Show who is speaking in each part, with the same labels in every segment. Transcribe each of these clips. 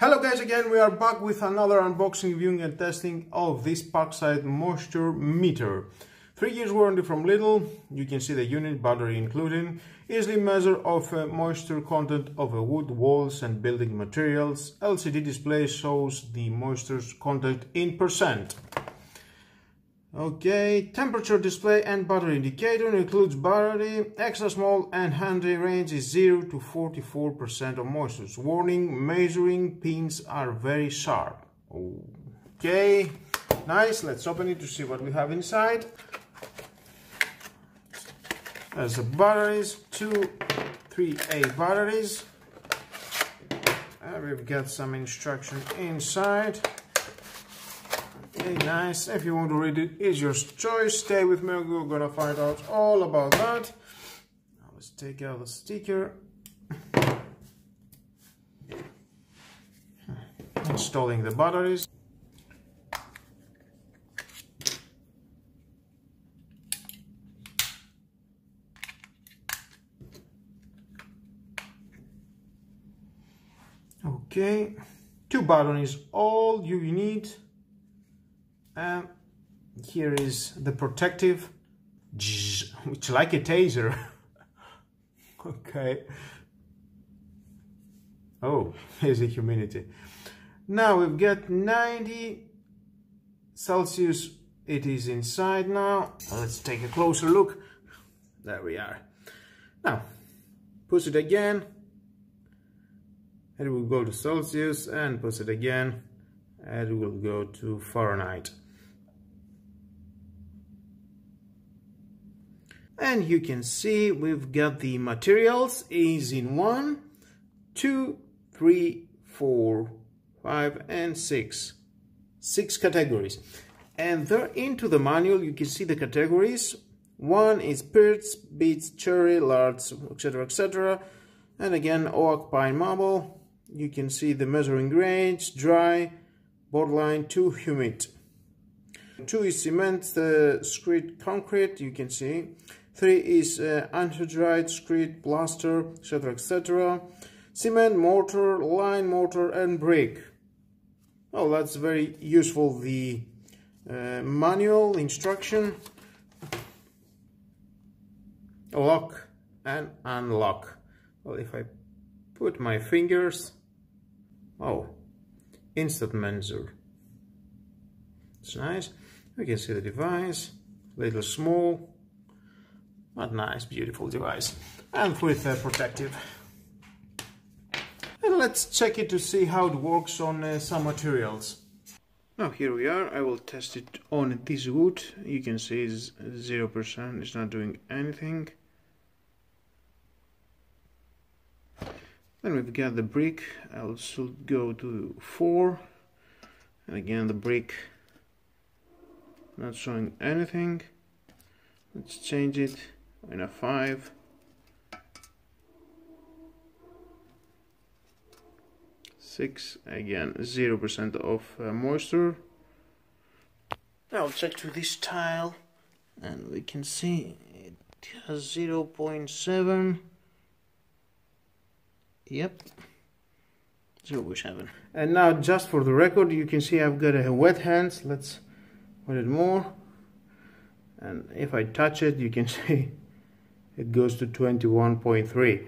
Speaker 1: Hello guys, again we are back with another unboxing, viewing and testing of this Parkside moisture meter. 3 years warranty from Lidl. You can see the unit, battery included. Easily measure of moisture content of wood, walls and building materials. LCD display shows the moisture content in percent. Okay, temperature display and battery indicator includes battery, extra small and handy, range is 0 to 44% of moisture. Warning, measuring pins are very sharp. Okay, nice, let's open it to see what we have inside. There's the batteries, 2 3A batteries. We've got some instruction inside. Okay, nice. If you want to read it, it's your choice. Stay with me, we're gonna find out all about that. Now let's take out the sticker. Installing the batteries. Okay, 2 buttons is all you need. And here is the protective, which like a taser. Okay. Oh, here's the humidity. Now we've got 90 Celsius. It is inside now. Let's take a closer look. There we are. Now, push it again. And we'll go to Celsius and push it again. And we'll go to Fahrenheit. And you can see we've got the materials is in 1, 2, 3, 4, 5 and 6 categories. And there into the manual you can see the categories. 1 is birch, beech, cherry, larch, etc, etc. And again oak, pine, maple. You can see the measuring range, dry, borderline, 2 humid. 2 is cement, screed, concrete, you can see. 3 is anhydride, screed, plaster, etc, etc. Cement, mortar, line mortar and brick. Oh, that's very useful, the manual instruction. Lock and unlock. Well, if I put my fingers, oh, instant measure. It's nice. You can see the device, little small, but nice, beautiful device, and with protective. And let's check it to see how it works on some materials. Now here we are. I will test it on this wood. You can see it's 0%. It's not doing anything. Then we've got the brick. I'll should go to 4, and again the brick not showing anything. Let's change it in a 5. 6, again 0% of moisture. Now check to this tile and we can see it has 0.7. Yep, 0.7. And now just for the record, you can see I've got a wet hands. Let's put it more, and if I touch it you can see it goes to 21.3.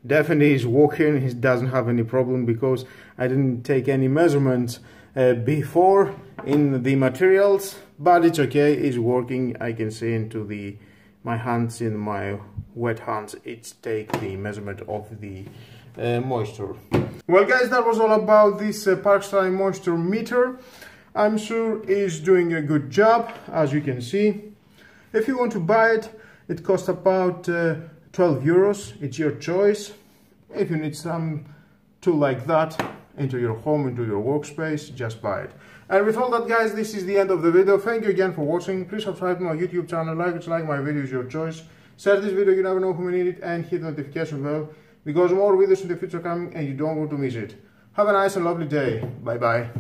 Speaker 1: Definitely is working. It doesn't have any problem because I didn't take any measurements before in the materials, but it's okay, it's working. I can see into my hands, in my wet hands, it's take the measurement of the moisture. Well guys, that was all about this Parkside moisture meter. I'm sure it's doing a good job, as you can see. If you want to buy it, it costs about 12 euros. It's your choice. If you need some tool like that into your home, into your workspace, just buy it. And with all that guys, this is the end of the video. Thank you again for watching. Please subscribe to my YouTube channel, like my video is your choice. Share this video, you never know who may need it, and hit the notification bell because more videos in the future coming and you don't want to miss it. Have a nice and lovely day. Bye bye.